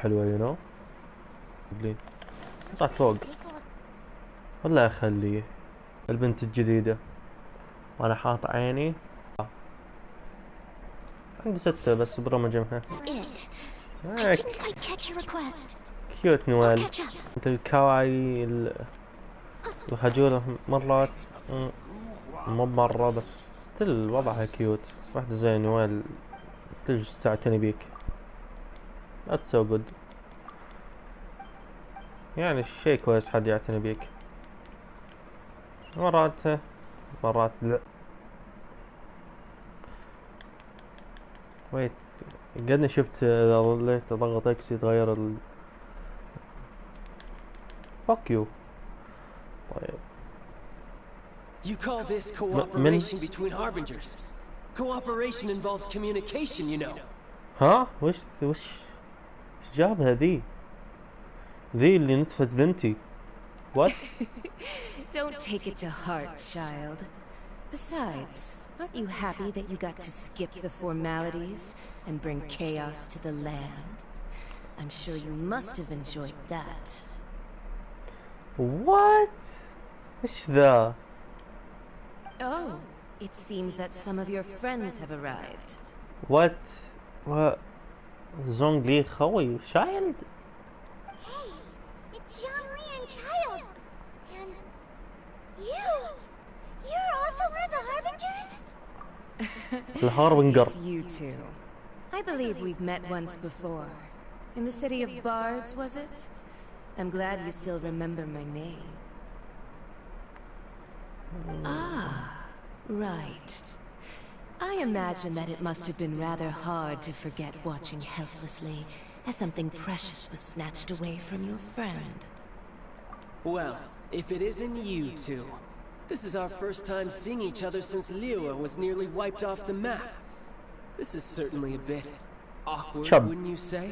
حلوة يو نو. طلعت فوق ولا اخليه البنت الجديدة وانا حاط عيني. عندي 6 بس برمجمها. كيوت نوال. انت الكواي الخجولة مرات مو مرة بس ستيل وضعها كيوت. واحدة زي نوال تجلس تعتني بيك. That's so good. يعني شيء كويس حد يعتني بيك. مرات لا. ويت قدني شفت اذا ظليت اضغط اكس يتغير fuck you. طيب You call this cooperation between harbingers? Cooperation involves communication, you know. ها وش جابها ذي اللي نتفت بنتي. What? Don't take it to heart, child. Besides, aren't you happy that you got to skip the formalities and bring chaos to the land? I'm sure you must have enjoyed that. What? ايش ذا؟ Oh, it seems that some of your friends have arrived. What? زونغلي خوي child? Hey, it's Zhongli and Child. And you're also one of the harbingers? الهاربنجر. It's you two. I believe we've met once before. In the city of Bards, was it? I'm glad you still remember my name. Ah, right. I imagine that it must have been rather hard to forget watching helplessly as something precious was snatched away from your friend. Well, if it isn't you two. This is our first time seeing each other since Liuwa was nearly wiped off the map. This is certainly a bit awkward, wouldn't you say?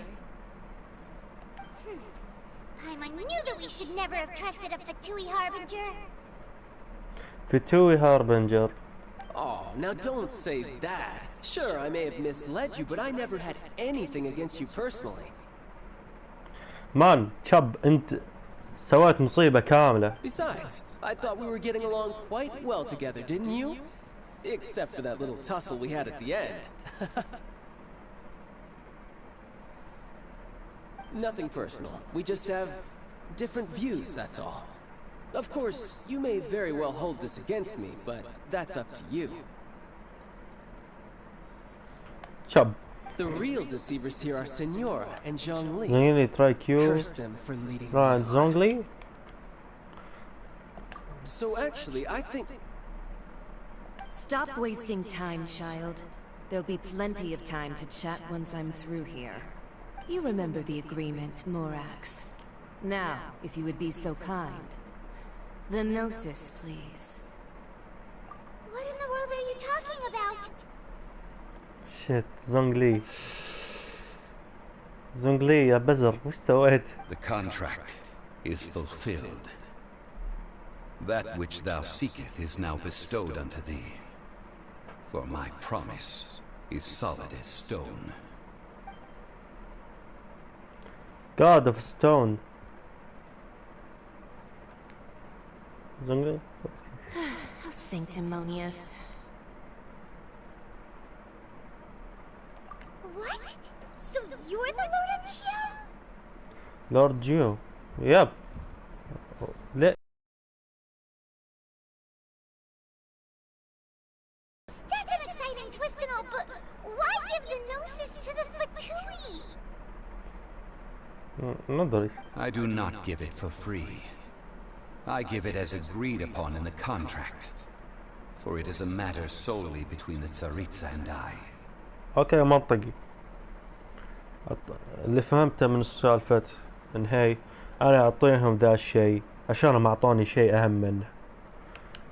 I knew that we should never have trusted a Fatui Harbinger. Fatui Harbinger. Oh, now don't say that. Sure, I may have misled you, but I never had anything against you personally. Man, Chub, انت سويت مصيبة كاملة. Besides, I thought we were getting along quite well together, didn't you? Except for that little tussle we had at the end. Nothing personal. We just have different views, that's all. Of course, you may very well hold this against me, but that's up to you. Chub. The real deceivers here are Senora and Zhongli. Really try Q. Curse them for leading me Right, Zhongli. So actually, I think... Stop wasting time, child. There'll be plenty of time to chat once I'm through here. You remember the agreement, Morax. Now, if you would be so kind. The Gnosis, please. What in the world are you talking about? Shit, Zhongli. Zhongli, يا بزر، وش سويت؟ The contract is fulfilled. That which thou seeketh is now bestowed unto thee. For my promise is solid as stone. God of Stone. Zhongli? How sanctimonious. What? So you're the Lord of Geo? Lord Geo. Yep. That's an exciting twist and all, but why give the Gnosis to the Fatui? نظري. I do not give it for free. I give it as agreed upon in the contract. For it is a matter solely between the Tsaritsa and I. اوكي منطقي. اللي فهمته من السالفة ان هي انا اعطيهم ذا الشيء عشان ما اعطوني شيء اهم منه.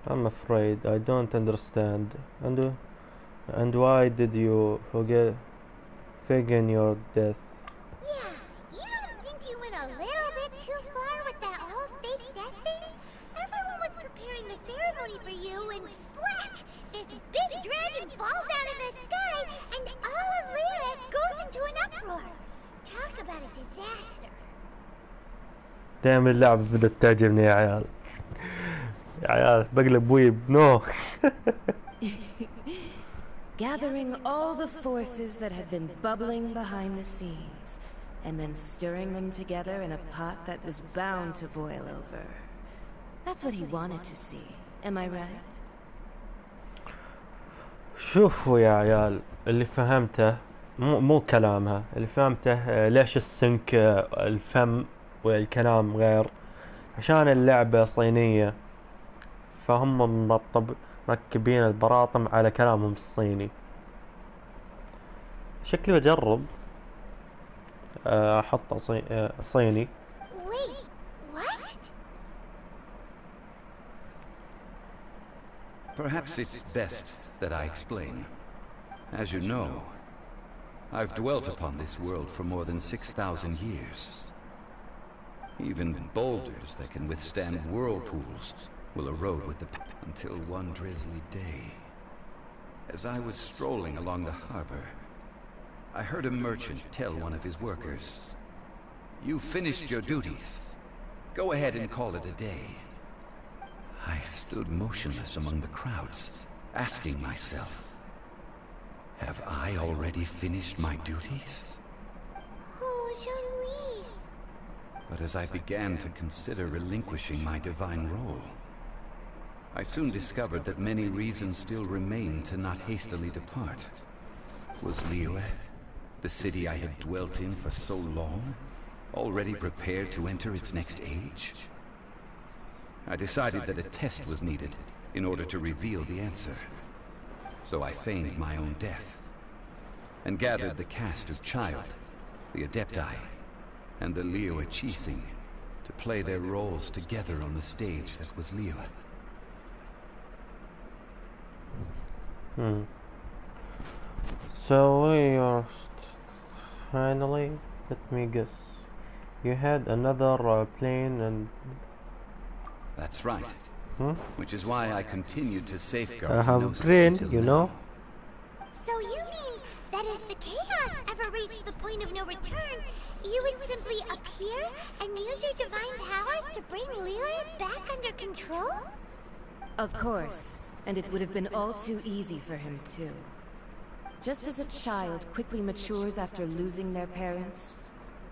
I'm afraid I don't understand. And why did you fake in your death? Yeah, you don't think you went a little bit too far with that whole fake death thing? Everyone was preparing the ceremony for you and splat! This big dragon falls out of the sky and all of Lyra goes into an uproar. Talk about a disaster. دائما اللعبة بدأت تعجبني يا عيال. يا عيال بقلب ويب نو. Gathering all the forces that had been bubbling behind the scenes, and then stirring them together in a pot that was bound to boil over. That's what he wanted to see. Am I right? شوفوا يا عيال، اللي فهمته مو كلامها، اللي فهمته ليش السنك الفم والكلام غير، عشان اللعبة صينية، فهم مركبين البراطم على كلامهم الصيني. شكلي بجرب احط صيني. Wait, what? Perhaps it's best that I explain. As you know, I've dwelt upon this world for more than 6,000 years. Even boulders that can withstand whirlpools will erode with the until one drizzly day. As I was strolling along the harbor, I heard a merchant tell one of his workers, "You've finished your duties. Go ahead and call it a day." I stood motionless among the crowds, asking myself, have I already finished my duties? Oh, Zhongli. But as I began to consider relinquishing my divine role, I soon discovered that many reasons still remained to not hastily depart. Was Liyue, the city I had dwelt in for so long, already prepared to enter its next age? I decided that a test was needed in order to reveal the answer. So I feigned my own death, and gathered the cast of Child, the Adepti, and the Liyue Qixing to play their roles together on the stage that was Liyue. So we are finally, let me guess, you had another plane and... That's right. Which is why I continued to safeguard I have a Gnosis brain, until you know? now. So you mean that if the chaos ever reached the point of no return, you would simply appear and use your divine powers to bring Liyue back under control? Of course, and it would have been all too easy for him too. Just as a child quickly matures after losing their parents,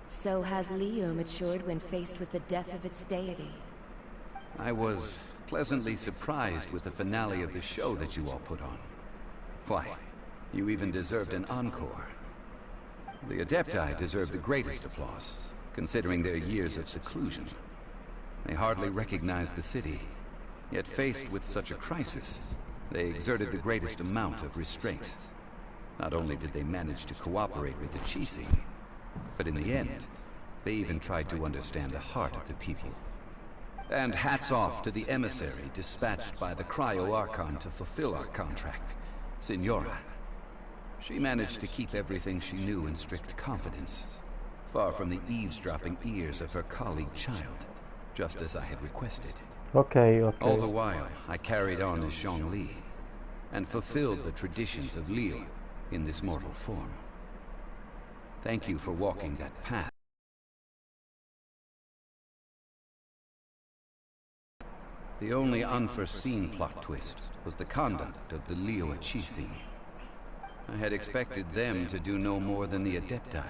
so has Liyue matured when faced with the death of its deity. I was pleasantly surprised with the finale of the show that you all put on. Why, you even deserved an encore. The Adepti deserve the greatest applause, considering their years of seclusion. They hardly recognized the city, yet faced with such a crisis, they exerted the greatest amount of restraint. Not only did they manage to cooperate with the Qixing, but in the end, they even tried to understand the heart of the people. And hats off to the emissary dispatched by the Cryo-Archon to fulfill our contract, Signora. She managed to keep everything she knew in strict confidence, far from the eavesdropping ears of her colleague Child, just as I had requested. Okay. All the while, I carried on as Zhongli, and fulfilled the traditions of Liyue in this mortal form. Thank you for walking that path. The only unforeseen plot twist was the conduct of the Liyue Qixing. I had expected them to do no more than the Adepti,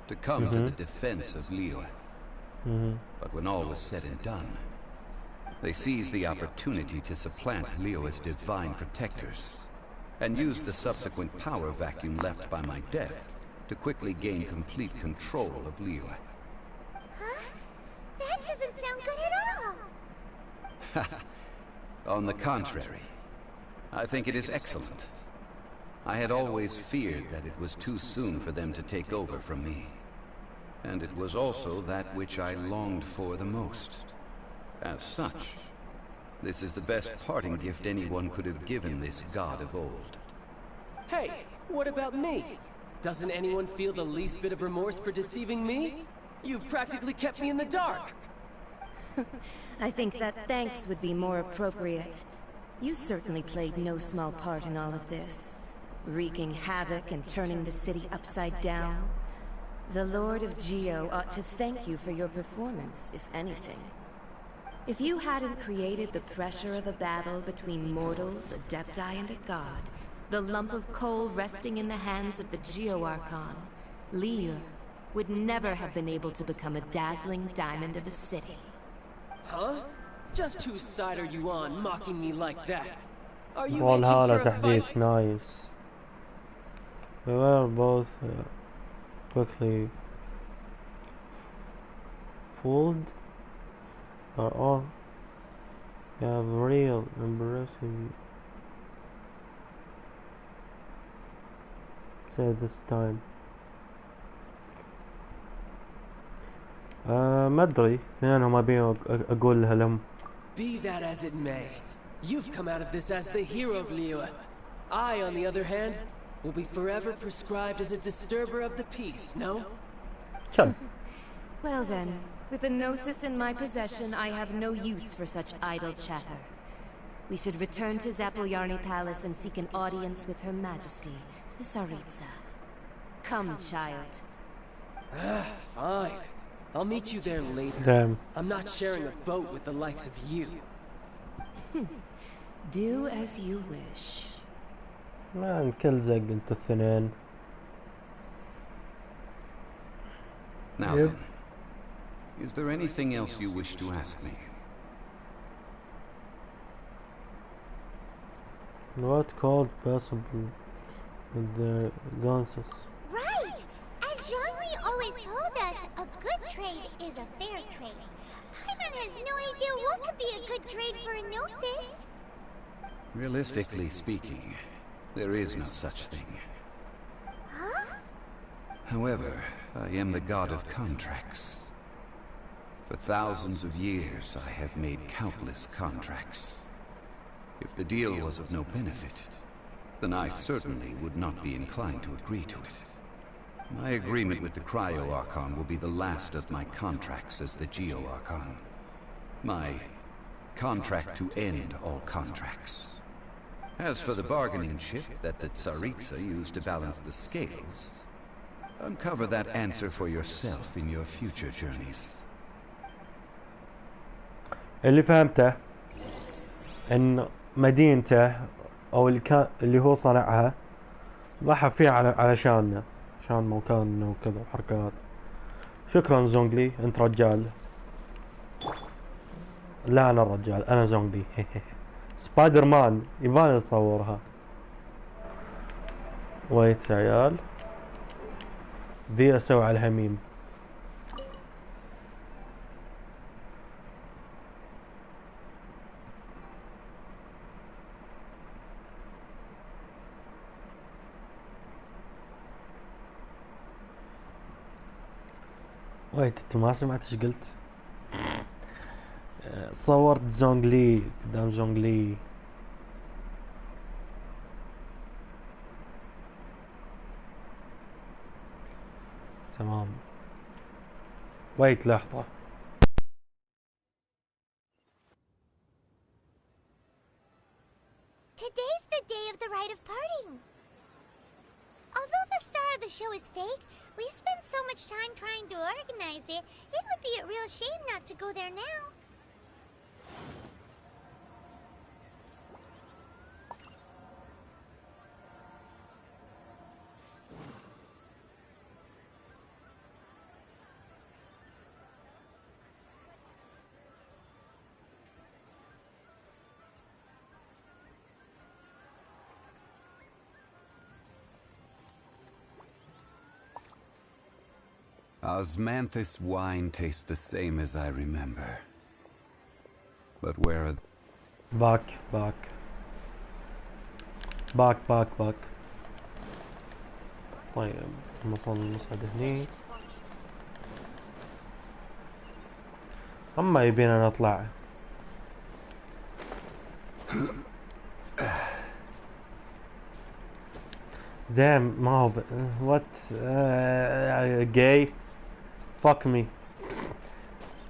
to come to the defense of Liyue. But when all was said and done, they seized the opportunity to supplant Liyue's divine protectors, and used the subsequent power vacuum left by my death to quickly gain complete control of Liyue. Huh? That doesn't sound good at all! On the contrary, I think it is excellent. I had always feared that it was too soon for them to take over from me. And it was also that which I longed for the most. As such, this is the best parting gift anyone could have given this god of old. Hey, what about me? Doesn't anyone feel the least bit of remorse for deceiving me? You've practically kept me in the dark! I think that thanks would be more appropriate. You certainly played no small part in all of this, wreaking havoc and turning the city upside down. The Lord of Geo ought to thank you for your performance, if anything. If you hadn't created the pressure of a battle between mortals, adepti, and a god, the lump of coal resting in the hands of the Geo-Archon, Liu would never have been able to become a dazzling diamond of a city. Huh? Just whose side are you on, mocking me like that? Are you والله itching هذا for a تحديث fight? nice. We were both quickly fooled. Are all you have real embarrassing. Say this time. ما ادري اثنينهم ابي اقولها لهم. Be that as it may, you've come out of this as the hero of Liyue. I, on the other hand, will be forever prescribed as a disturber of the peace, no? شن. Well then, with the Gnosis in my possession, I have no use for such idle chatter. We should return to Zapoljarny Palace and seek an audience with Her Majesty, the Tsaritsa. Come, child. Fine. I'll meet you there later. Damn. I'm not sharing a boat with the likes of you. Do as you wish. ما الكل زق انتو الاثنين. Now Yep. then, is there anything else you wish to ask me? What called possible with the Gonsus? Right! As Zhongli always told us, a good trade is a fair trade. Paimon has no idea what could be a good trade for a Gnosis. Realistically speaking, there is no such thing. Huh? However, I am the god of contracts. For thousands of years, I have made countless contracts. If the deal was of no benefit, then I certainly would not be inclined to agree to it. My agreement with the Cryo-Archon will be the last of my contracts as the Geo-Archon. My contract to end all contracts. As for the bargaining chip that the Tsaritsa used to balance the scales, uncover that answer for yourself in your future journeys. اللي فهمته ان مدينته او اللي هو صنعها ضحى فيها علشاننا، عشان مكاننا وكذا وحركات. شكرا زونغلي، انت رجال. لا انا الرجال، انا زونغلي. سبايدر مان يبان نصورها. ويت يا عيال، ذي اسوي على الهميم. ويت انت ما سمعت ايش قلت؟ صورت زونغلي قدام زونغلي. تمام. ويت لحظة. Today's the day of the rite of parting. Although the star of the show is fake, we spent so much time trying to organize it, it would be a real shame not to go there now. Osmanthus wine tastes the same as I remember. But where are... باك باك باك باك باك. طيب نصعد هني. اما يبينا نطلع. Damn, ما هو what gay. Fuck me.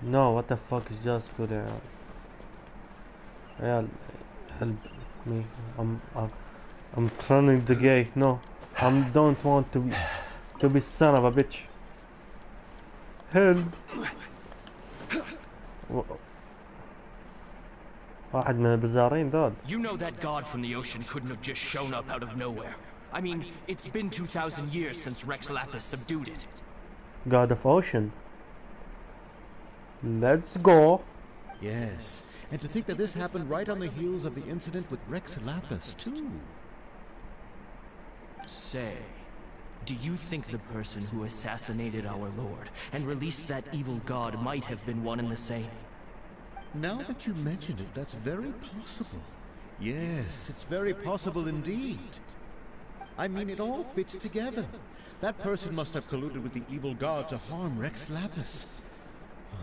No, what the fuck is just good عيال. عيال help me. I'm turning the gay. No, I don't want to be son of a bitch. هند واحد من البزارين ذول. You know that god from the ocean couldn't have just shown up out of nowhere. I mean, it's been 2,000 years since Rex Lapis subdued it. God of Ocean. Let's go. Yes, and to think that this happened right on the heels of the incident with Rex Lapis, too. Say, do you think the person who assassinated our lord and released that evil god might have been one and the same? Now that you mention it, that's very possible. Yes, it's very possible indeed. I mean, it all fits together. That person must have colluded with the evil god to harm Rex Lapis.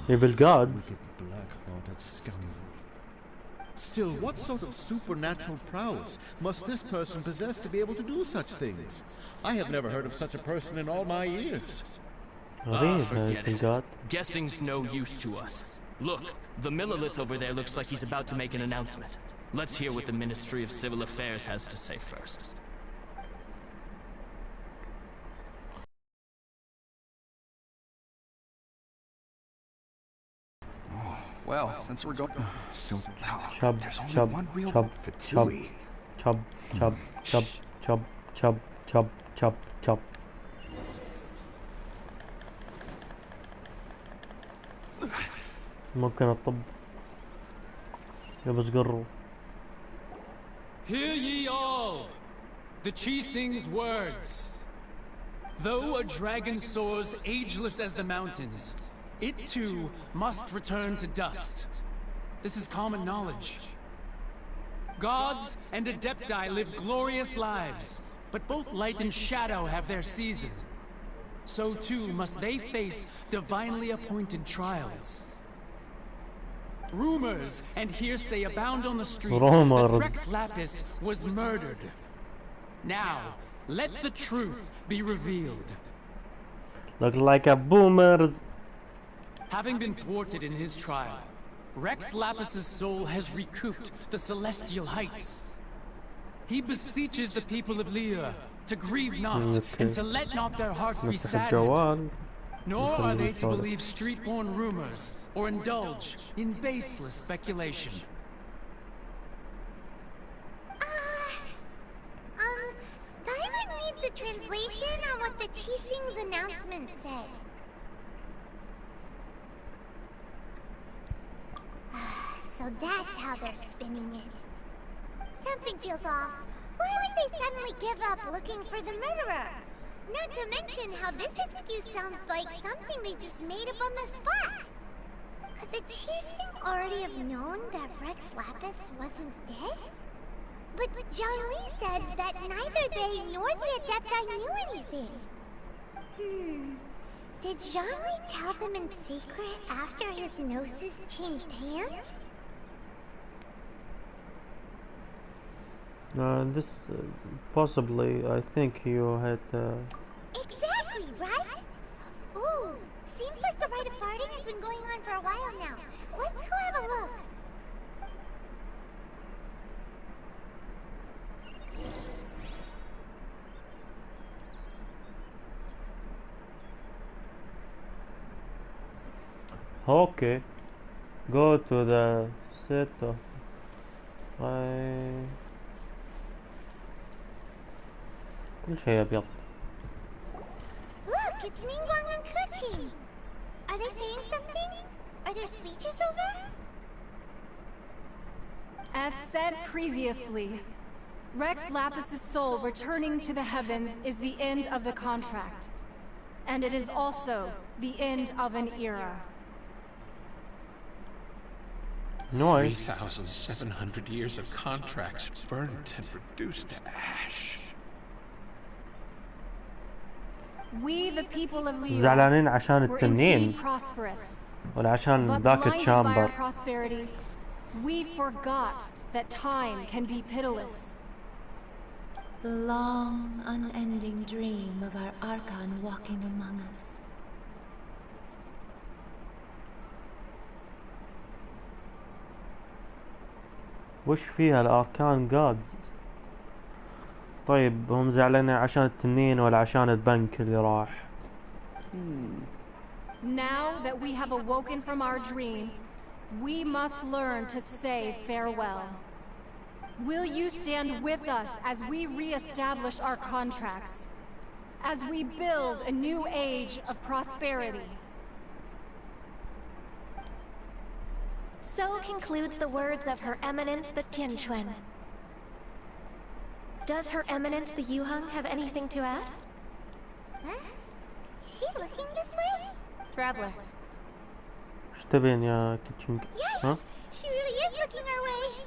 Evil god? Wicked, black-hearted scoundrel. Still, what sort of supernatural prowess must this person possess to be able to do such things? I have never heard of such a person in all my years. Forget it. Guessing's no use to us. Look, the Millilith over there looks like he's about to make an announcement. Let's hear what the Ministry of Civil Affairs has to say first. Well, since we're going... So, Chub, there's only chub, one real chub, for chub, Tui. chub, chub, chub, chub, chub, chub, chub, chub. ممكن الطب يبس قرو. Hear ye all, the Chising's words. Though a dragon soars ageless as the mountains, it too must return to dust. This is common knowledge. Gods and Adepti live glorious lives, but both light and shadow have their season. So too must they face divinely appointed trials. Rumors and hearsay abound on the streets that Rex Lapis was murdered. Now, let the truth be revealed. Look like a boomer. Having been thwarted in his trial, Rex Lapis's soul has recouped the celestial heights. He beseeches the people of Liyue to grieve not and to let not their hearts be saddened. Nor are they to believe street-born rumors or indulge in baseless speculation. Diamond needs a translation on what the Chising's announcement said. So that's how they're spinning it. Something feels off. Why would they suddenly give up looking for the murderer? Not to mention how this excuse sounds like something they just made up on the spot. Could the Chising already have known that Rex Lapis wasn't dead? But John Lee said that neither they nor the Adepti knew anything. Did John Lee tell them in secret after his gnosis changed hands? This possibly. I think you had. Exactly, right? Ooh, seems like the rite of parting has been going on for a while now. Let's go have a look. Okay, go to the set of كل شيء أبيض. Look, it's Ningguang and Kuchi. Are they saying something? Are their speeches over? As said previously, Rex Lapis's soul returning to the heavens is the end of the contract. And it is also the end of an era. Noise. 3,700 years of contracts burnt and reduced to ash. We, the people of Liyue, زعلانين عشان were التنين indeed prosperous. ولا عشان But ذاك blinded by our الشامبر. prosperity, we forgot that time can be pitiless. The long, unending dream of our Archon walking among us. وش فيها الأركان جادز؟ طيب هم زعلانين عشان التنين ولا عشان البنك اللي راح؟ Now that we have awoken from our dream, we must learn to say farewell. Will you stand with us as we re-establish our contracts? As we build a new age of prosperity? So concludes the words of Her Eminence the Tianquan. Does Her Eminence the Yuheng have anything to add? Huh? Is she looking this way? Traveler. ايش تبين يا كيتشنج؟ ها؟ She really is looking our way.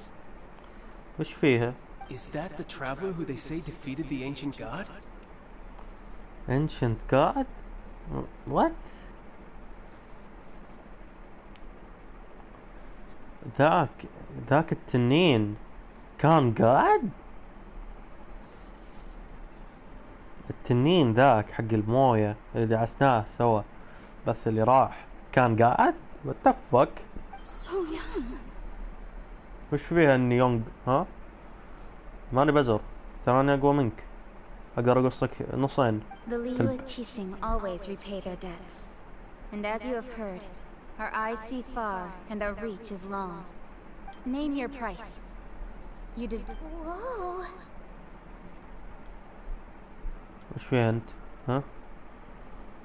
وش فيها؟ Is that the traveler who they say defeated the ancient god? Ancient god? What? ذاك التنين كان قاعد؟ التنين ذاك حق الموية اللي دعسناه سوا بس اللي راح كان قاعد؟ What the fuck؟ So young. وش فيها اني يونغ؟ ها؟ ماني بزر، تراني اقوى منك، اقدر اقصك نصين. The Liyue Qixing always repay their debts. And as you have heard, our eyes see far and our reach is long. Name your price. You Whoa. وش فيها انت؟ ها؟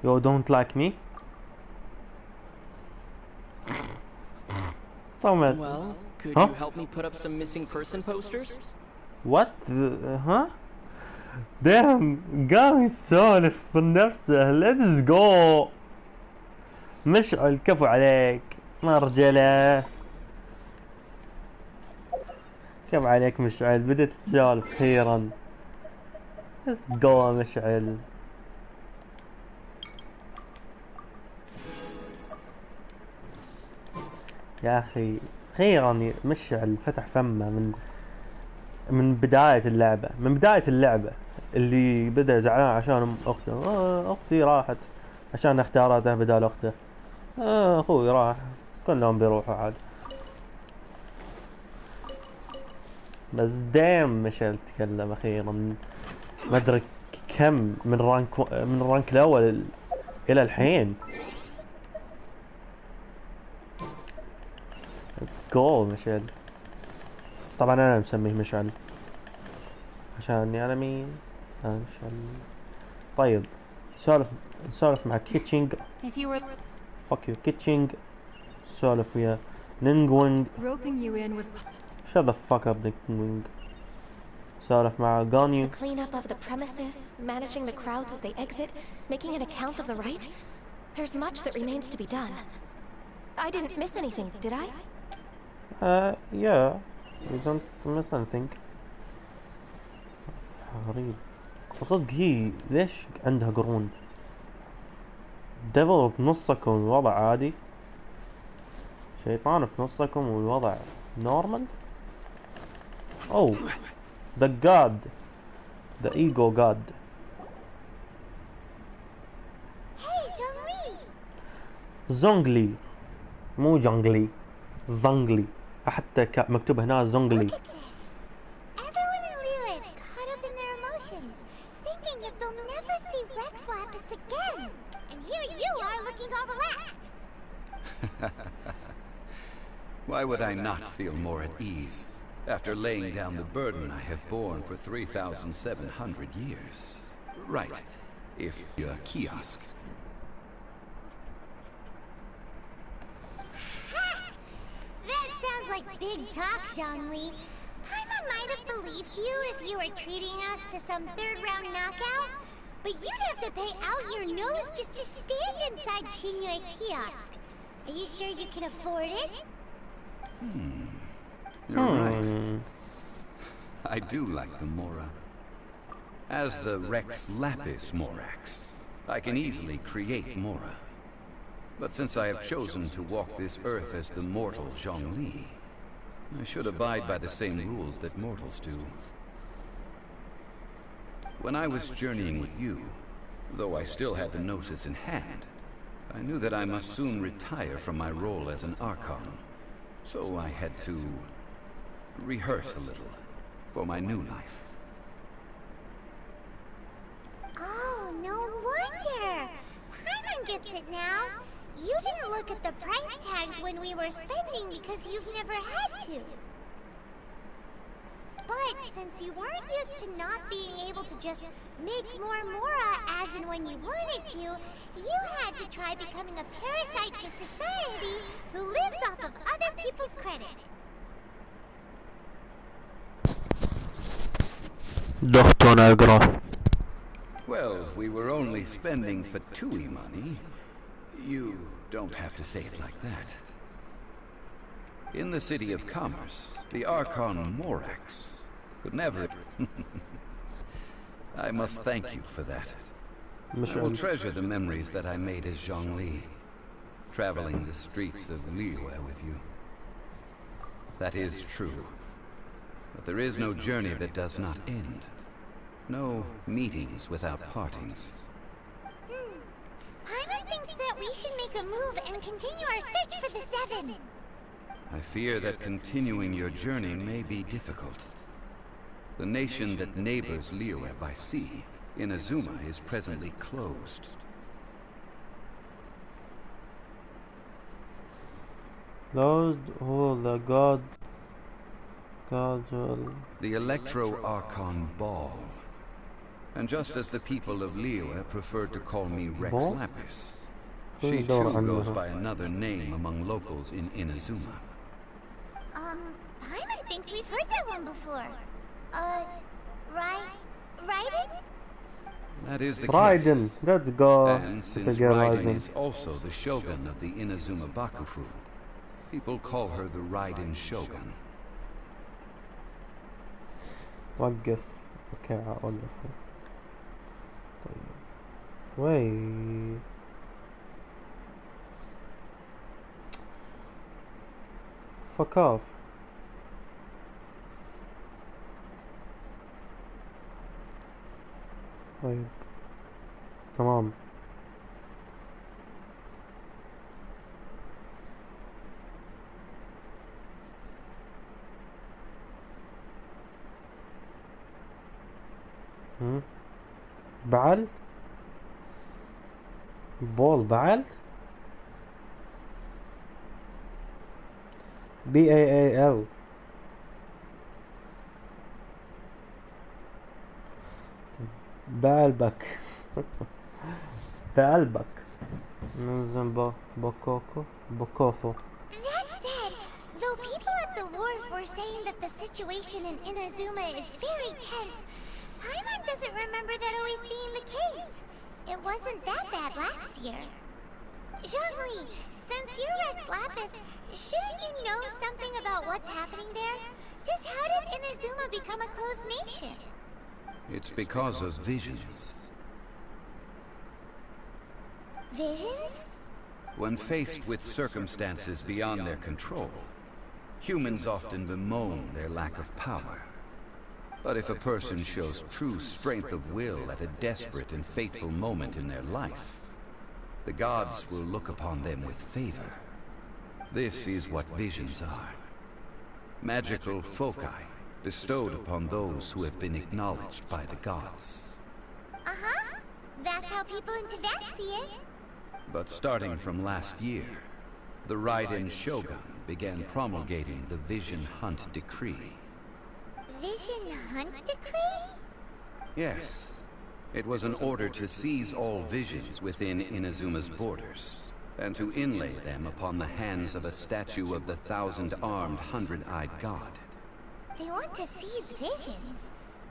You don't like me? صمت. Well, could huh? you help me put up some missing person posters? What? ها؟ damn قام يسولف من نفسه. let's go. مشعل كفو عليك مرجلة. كفو عليك مشعل، بدأت تسولف أخيرا. let's go مشعل. يا أخي أخيرا مشعل فتح فمه من بداية اللعبة اللي بدأ زعلان عشان أخته. أختي راحت عشان اختارته بدال أخته. أخوي راح، كلهم بيروحوا عاد. بس دايم مشعل تكلم أخيرا. ما أدري كم من الرانك الأول إلى الحين. let's go مشعل. طبعا أنا مسميه مشعل عشاني أنا مين؟ أنا مشعل. طيب سولف مع كيتشنج. fuck you كيتشنج. سولف ويا نينغوينغ. shut the fuck up نينغوينغ. سولف مع غانيو. The cleanup of the premises, managing the crowds as they exit, making an account of the rite. There's much that remains to be done. I didn't miss anything, did I? Yeah, you don't miss anything. غريب صدق. هي ليش عندها قرون؟ ديفل بنصكم الوضع عادي، شيطان في نصكم والوضع نورمال. Oh, the god, the ego god. Hey, Zhongli. زونغلي مو جونغلي، زونغلي. حتى مكتوب هنا زونغلي. Everyone in Liyue is caught up in their emotions, thinking that they'll never see Rex Lapis again. And here you are looking all relaxed. Why would I not feel more at ease after laying down the burden I have borne for 3,700 years? Right, if a kiosk. That sounds like big talk, Zhongli. Paimon might have believed you if you were treating us to some third-round knockout, but you'd have to pay out your nose just to stand inside Qinyue Kiosk. Are you sure you can afford it? You're right. I do like the Mora. As the Rex Lapis Morax, I can easily create Mora. But since I have chosen to walk this earth as the mortal Zhongli, I should abide by the same rules that mortals do. When I was journeying with you, though I still had the Gnosis in hand, I knew that I must soon retire from my role as an Archon. So I had to rehearse a little for my new life. Oh, no wonder! Paimon gets it now. look at the price tags when we were spending because you've never had to. But since you weren't used to not being able to just make more mora as and when you wanted to, you had to try becoming a parasite to society who lives off of other people's credit. Well, we were only spending Fatui money. You don't have to say it like that. In the City of Commerce, the Archon Morax could never... I must thank you for that. I will treasure the memories that I made as Zhongli, traveling the streets of Liyue with you. That is true. But there is no journey that does not end. No meetings without partings. Paimon thinks that we should make a move and continue our search for the Seven. I fear that continuing your journey may be difficult. The nation that neighbors Liyue by sea, Inazuma, is presently closed. Closed? Oh, the gods will... The Electro-Archon Ball. And just as the people of Liyue preferred to call me Rex Ball? Lapis, she too goes by another name among locals in Inazuma. Paimon thinks we've heard that one before. Raiden? That is the Raiden, case. let's go. And since Raiden is also the Shogun of the Inazuma Bakufu, people call her the Raiden Shogun. وقف. اوكي اوقف. طيب. وي. Fuck off. طيب. تمام. بعل بول بعل BAAL بقلبك بقلبك نزن بوكوكو بوكوفو. That said, though people at the wharf were saying that the situation in Inazuma is very tense, Paimon doesn't remember that always being the case. It wasn't that bad last year. Zhongli, since you're Rex Lapis, shouldn't you know something about what's happening there? Just how did Inazuma become a closed nation? It's because of visions. Visions? When faced with circumstances beyond their control, humans often bemoan their lack of power. But if a person shows true strength of will at a desperate and fateful moment in their life, the gods will look upon them with favor. This is what visions are. Magical foci bestowed upon those who have been acknowledged by the gods. Uh-huh. That's how people in Tibet see it. But starting from last year, the Raiden Shogun began promulgating the Vision Hunt Decree. Vision Hunt Decree? Yes. It was an order to seize all visions within Inazuma's borders, and to inlay them upon the hands of a statue of the 1,000-armed, 100-eyed god. They want to seize visions?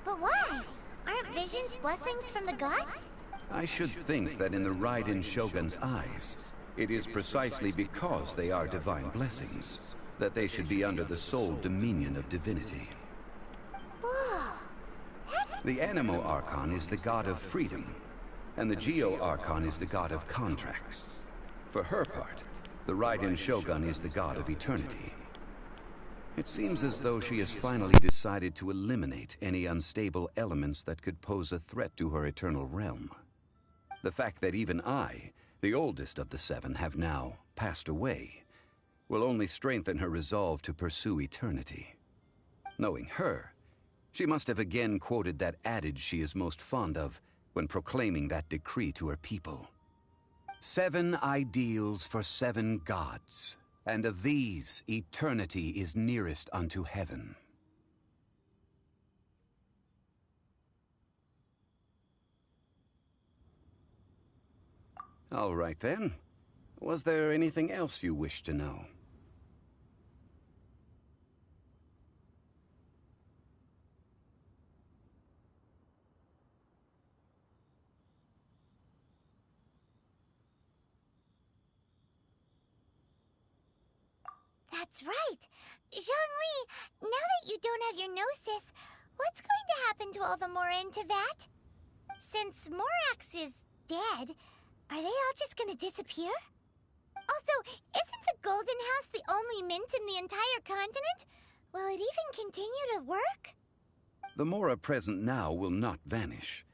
But why? Aren't visions blessings from the gods? I should think that in the Raiden Shogun's eyes, it is precisely because they are divine blessings that they should be under the sole dominion of divinity. Whoa. The Animo Archon is the god of freedom, and the Geo Archon is the god of contracts. For her part, the Raiden Shogun is the god of eternity. It seems as though she has finally decided to eliminate any unstable elements that could pose a threat to her eternal realm. The fact that even I, the oldest of the seven, have now passed away, will only strengthen her resolve to pursue eternity. Knowing her, she must have again quoted that adage she is most fond of when proclaiming that decree to her people. 7 ideals for 7 gods, and of these, eternity is nearest unto heaven. All right then. Was there anything else you wish to know? That's right. Zhongli, now that you don't have your gnosis, what's going to happen to all the Mora in Teyvat? Since Morax is dead, are they all just gonna disappear? Also, isn't the Golden House the only mint in the entire continent? Will it even continue to work? The Mora present now will not vanish.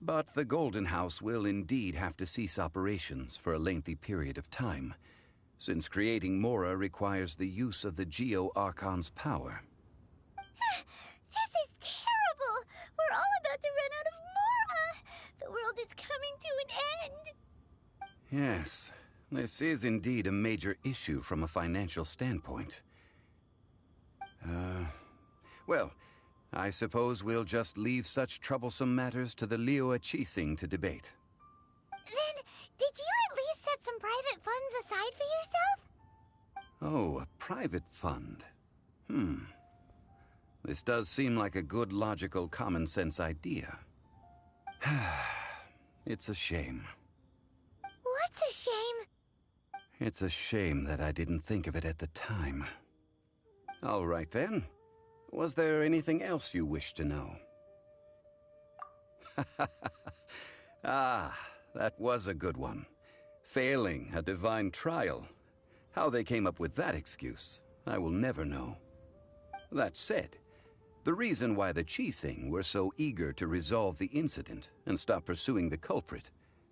But the Golden House will indeed have to cease operations for a lengthy period of time, since creating Mora requires the use of the Geo-Archon's power. This is terrible! We're all about to run out of Mora! The world is coming to an end! Yes, this is indeed a major issue from a financial standpoint. Well, I suppose we'll just leave such troublesome matters to the Liyue Qixing to debate. Then, did you at least set some private funds aside for yourself? Oh, a private fund. This does seem like a good, logical, common-sense idea. It's a shame. What's a shame? It's a shame that I didn't think of it at the time. All right, then. Was there anything else you wish to know? Ah, that was a good one. Failing a divine trial. How they came up with that excuse, I will never know. That said, the reason why the Qixing were so eager to resolve the incident and stop pursuing the culprit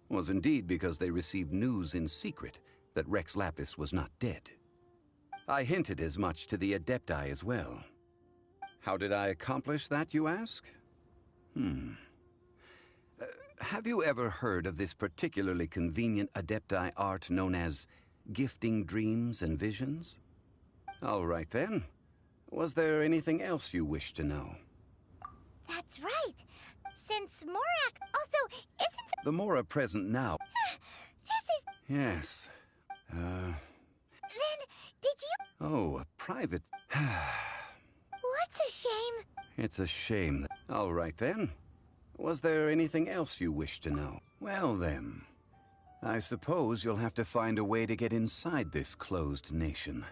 was indeed because they received news in secret that Rex Lapis was not dead. I hinted as much to the Adepti as well. How did I accomplish that, you ask? Have you ever heard of this particularly convenient Adepti art known as gifting dreams and visions? All right, then. Was there anything else you wish to know? That's right. Since Morak also isn't the Mora present now. This is... Yes. Then, did you... Oh, a private... What's a shame? It's a shame that... All right, then. Was there anything else you wish to know? Well, then. I suppose you'll have to find a way to get inside this closed nation.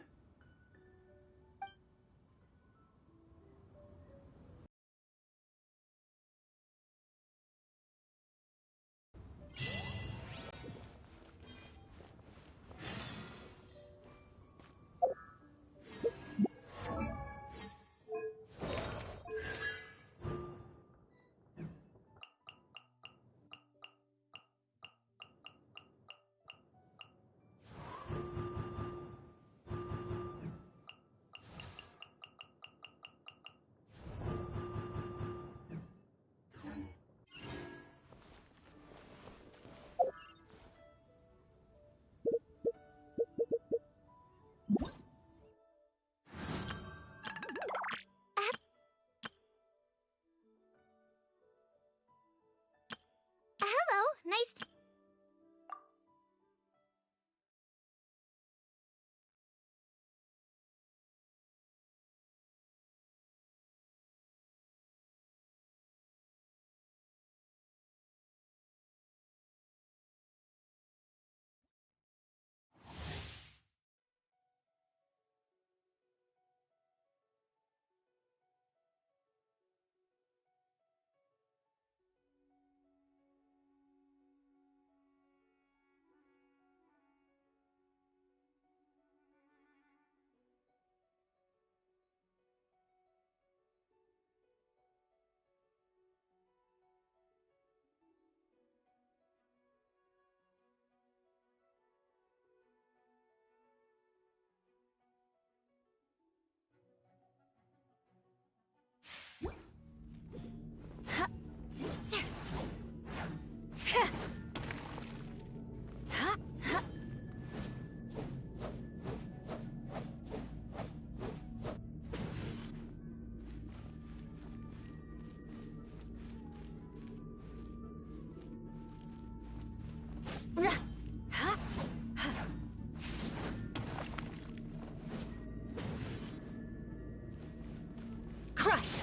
Crush!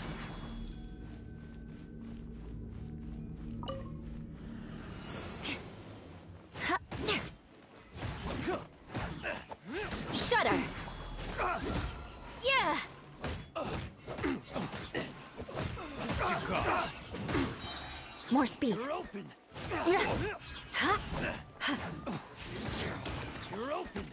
Shudder! Yeah! More speed. You're open. Yeah. You're open.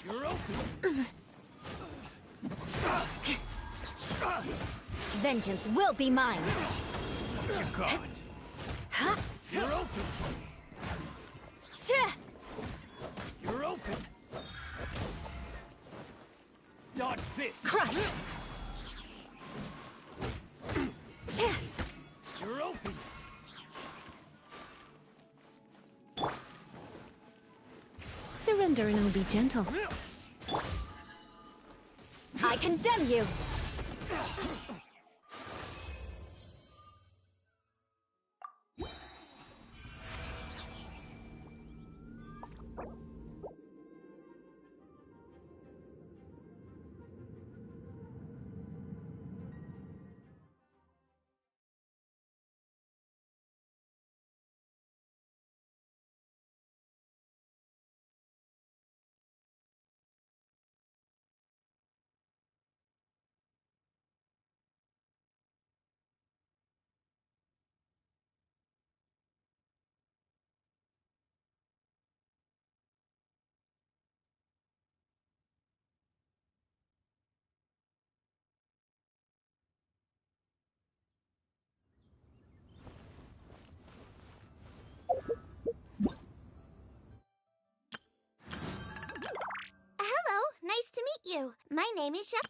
You're open. Vengeance will be mine. You got it. You're open. You're open. Dodge this. Crush! You're open. Surrender and I'll be gentle. I condemn you! Hello, nice to meet you. My name is Chef.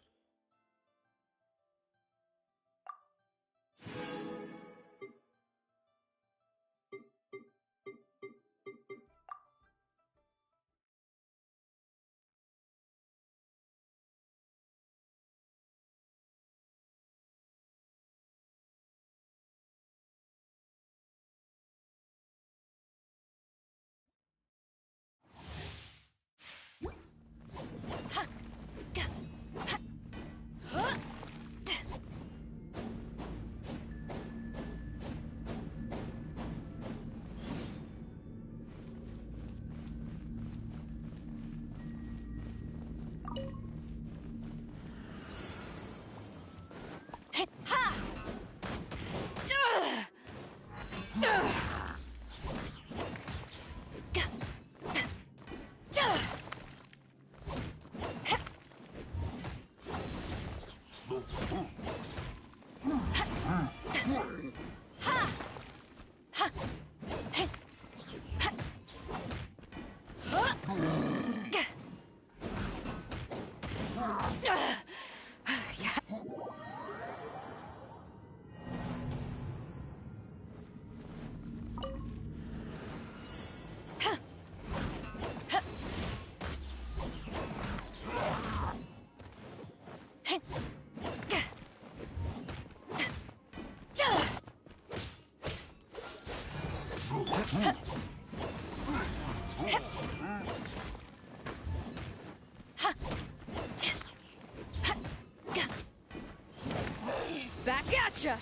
Back at ya!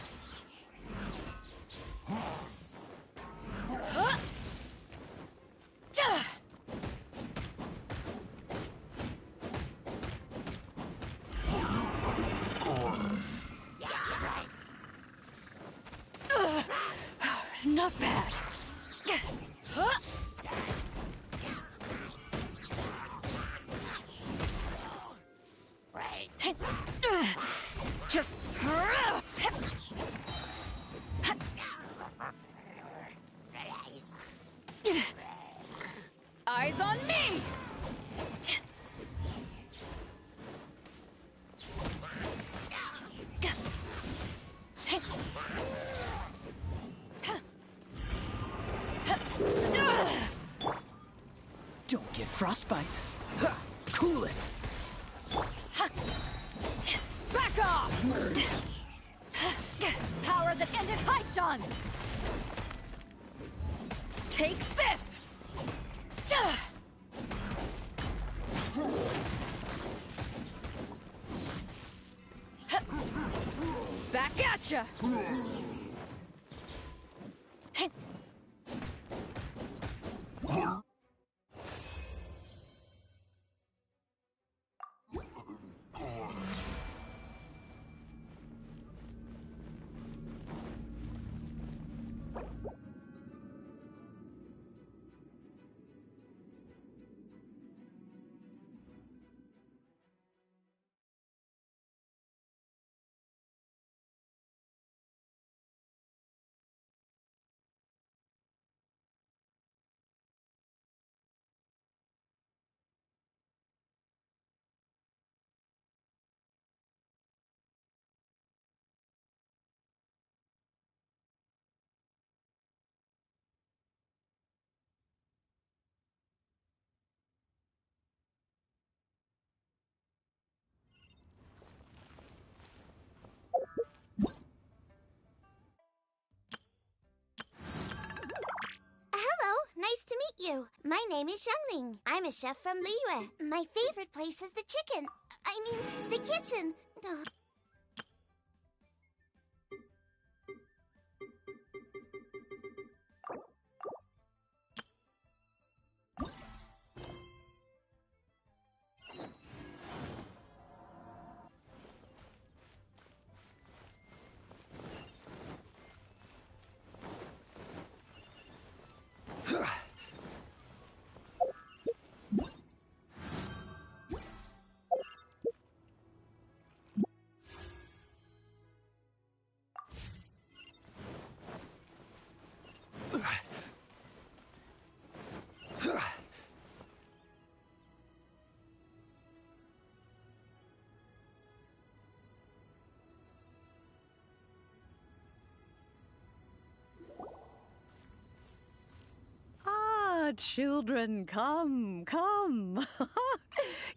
Not bad. Just eyes on me. Don't get frostbite. Cool it. Back off! Power that ended Haishan! Take this! Hello, nice to meet you. My name is Xiangling. I'm a chef from Liyue. My favorite place is the chicken. I mean, the kitchen. Ugh. Children, come.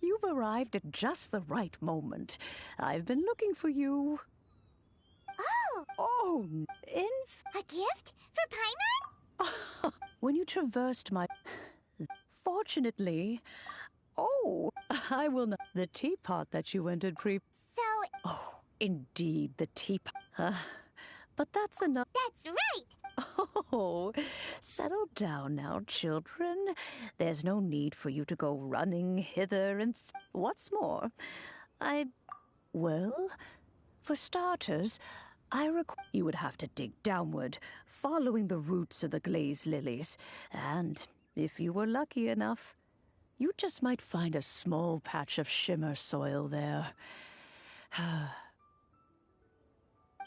You've arrived at just the right moment. I've been looking for you. Oh! Oh, A gift? For Paimon? When you traversed my... Fortunately... Oh, I will not... The teapot that you entered So... Oh, indeed, the teapot. But that's enough... That's right! Oh, settle down now, children. There's no need for you to go running hither and... What's more, Well, for starters, you would have to dig downward, following the roots of the glazed lilies. And, if you were lucky enough, you just might find a small patch of shimmer soil there.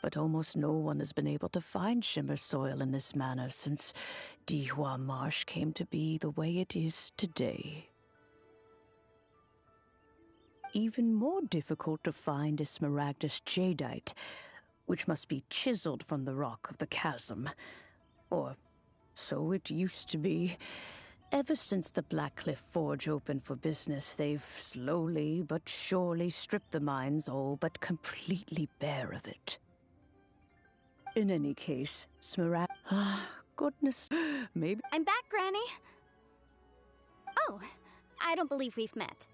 But almost no one has been able to find shimmer soil in this manner since Dihua Marsh came to be the way it is today. Even more difficult to find is smaragdus jadeite, which must be chiseled from the rock of the chasm. Or so it used to be. Ever since the Blackcliff Forge opened for business, they've slowly but surely stripped the mines all but completely bare of it. In any case, goodness, maybe... I'm back, Granny. Oh, I don't believe we've met.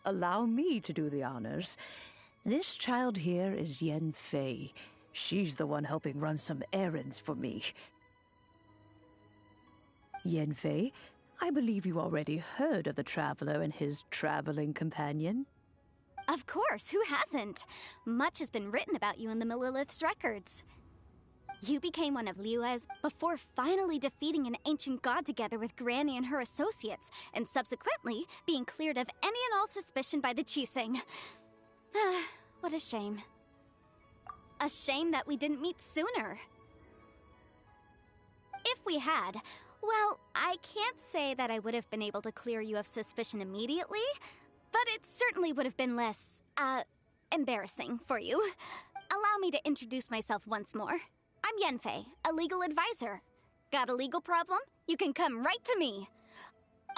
Allow me to do the honors. This child here is Yen Fei. She's the one helping run some errands for me. Yen Fei, I believe you already heard of the Traveler and his traveling companion. Of course, who hasn't? Much has been written about you in the Millilith's records. You became one of Liyue's before finally defeating an ancient god together with Granny and her associates, and subsequently being cleared of any and all suspicion by the Qixing. What a shame. A shame that we didn't meet sooner. If we had, well, I can't say that I would have been able to clear you of suspicion immediately, but it certainly would have been less, embarrassing for you. Allow me to introduce myself once more. I'm Yen Fei, a legal advisor. Got a legal problem? You can come right to me.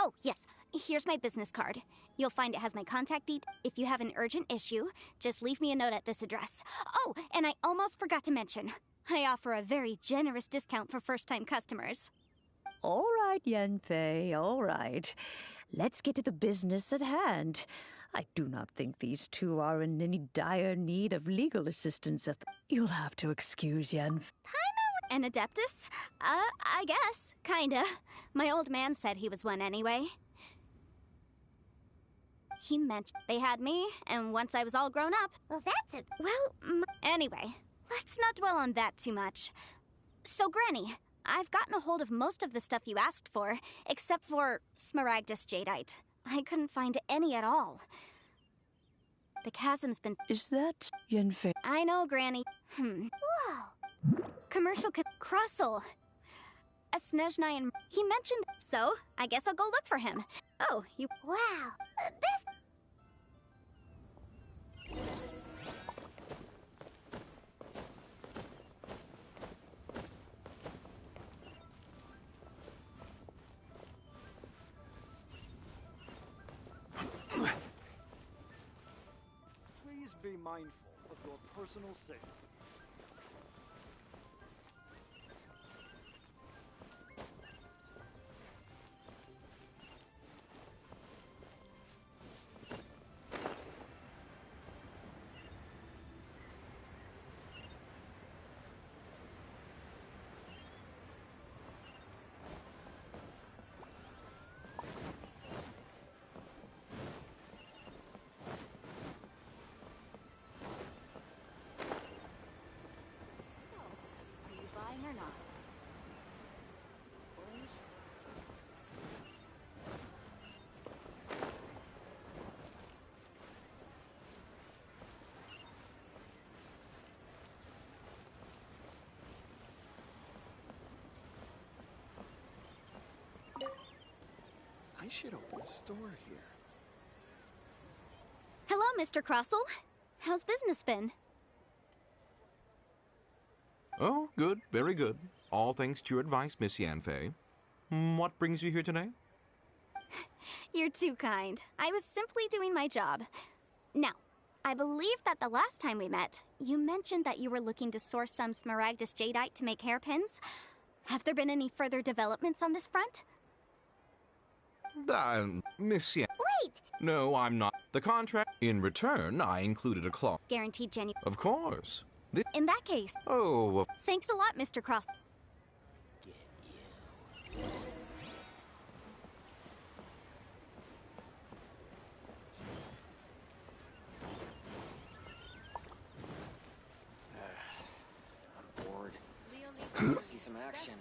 Oh, yes, here's my business card. You'll find it has my contact details. If you have an urgent issue, just leave me a note at this address. Oh, and I almost forgot to mention, I offer a very generous discount for first-time customers. All right, Yen Fei, all right. Let's get to the business at hand. I do not think these two are in any dire need of legal assistance. You'll have to excuse Yen. An Adeptus? I guess. Kinda. My old man said he was one anyway. He mentioned they had me, and once I was all grown up... Well, that's a... Well, anyway, let's not dwell on that too much. So, Granny, I've gotten a hold of most of the stuff you asked for, except for Smaragdus Jadeite. I couldn't find any at all. The chasm's been... Is that Yenfei? I know, Granny. Whoa! Commercial Crossel. A Snezhnai and... He mentioned... So, I guess I'll go look for him. Oh, you... Wow! This... Please be mindful of your personal safety. Or not. I should open a store here. Hello, Mr. Crossel. How's business been? Oh, good, very good. All thanks to your advice, Miss Yanfei. What brings you here today? You're too kind. I was simply doing my job. Now, I believe that the last time we met, you mentioned that you were looking to source some Smaragdus Jadeite to make hairpins. Have there been any further developments on this front? Miss Yan... Wait! No, I'm not. The contract... In return, I included a clause. Guaranteed genuine. Of course. In that case... Oh... Thanks a lot, Mr. Cross... I'm bored. See some action.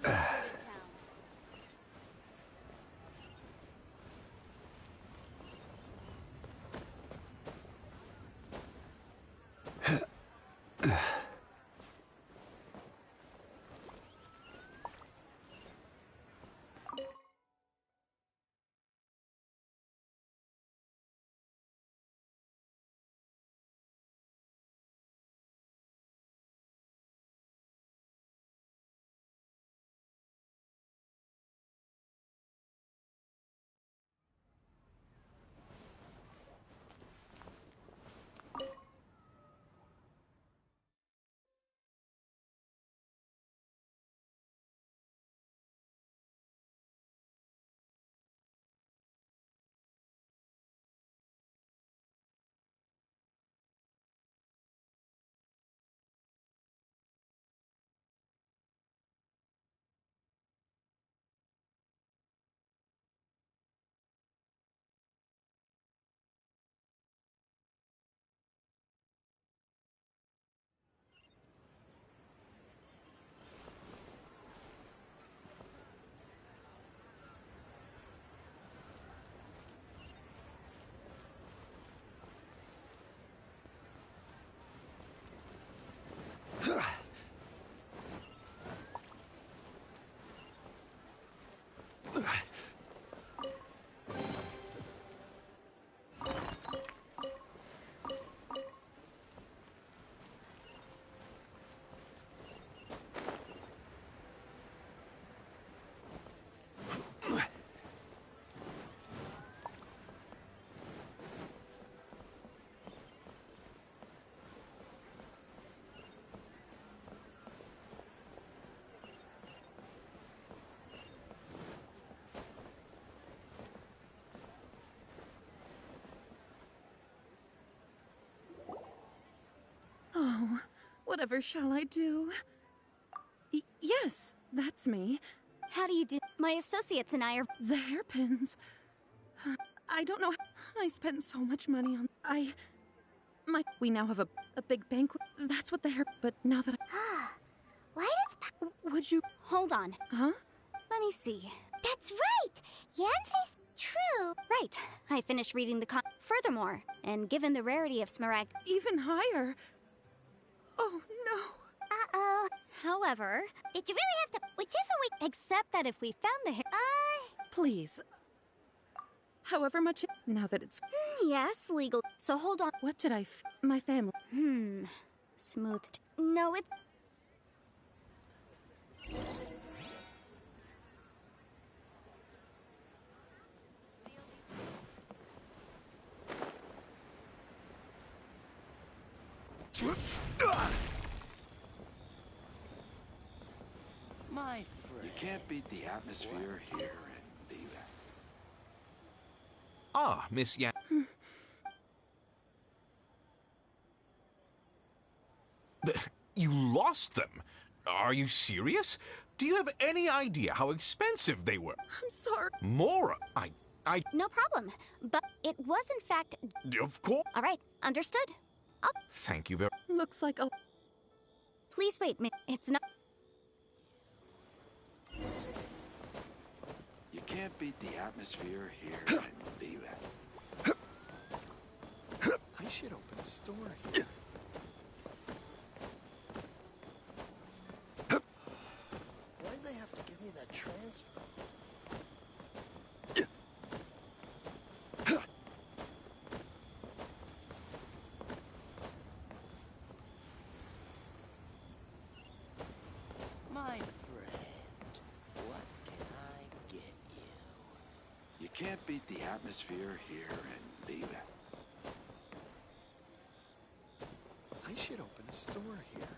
Whatever shall I do? Yes, that's me. How do you do? My associates and I are... The hairpins. I don't know. I spent so much money on... We now have a big banquet. That's what the hair... But now that Why does... Would you... Hold on. Huh? Let me see. That's right! Yanfei's true! Right. I finished reading the Furthermore, and given the rarity of Smaragd... Even higher. Oh, no. Uh-oh. However... Did you really have to... Whichever we... Except that if we found the hair... Please. However much... Now that it's... Yes, legal. So hold on. What did I... My family... Smooth... No, it's... My friend. You can't beat the atmosphere here in Viva. Ah, Miss Yan. You lost them? Are you serious? Do you have any idea how expensive they were? I'm sorry. Mora, No problem. But it was in fact... Of course. All right, understood. Thank you very... Looks like I'll... Please wait, it's not... You can't beat the atmosphere here in Viva. I should open a store here. Why'd they have to give me that transfer? My friend, what can I get you? You can't beat the atmosphere here in Viva. I should open a store here.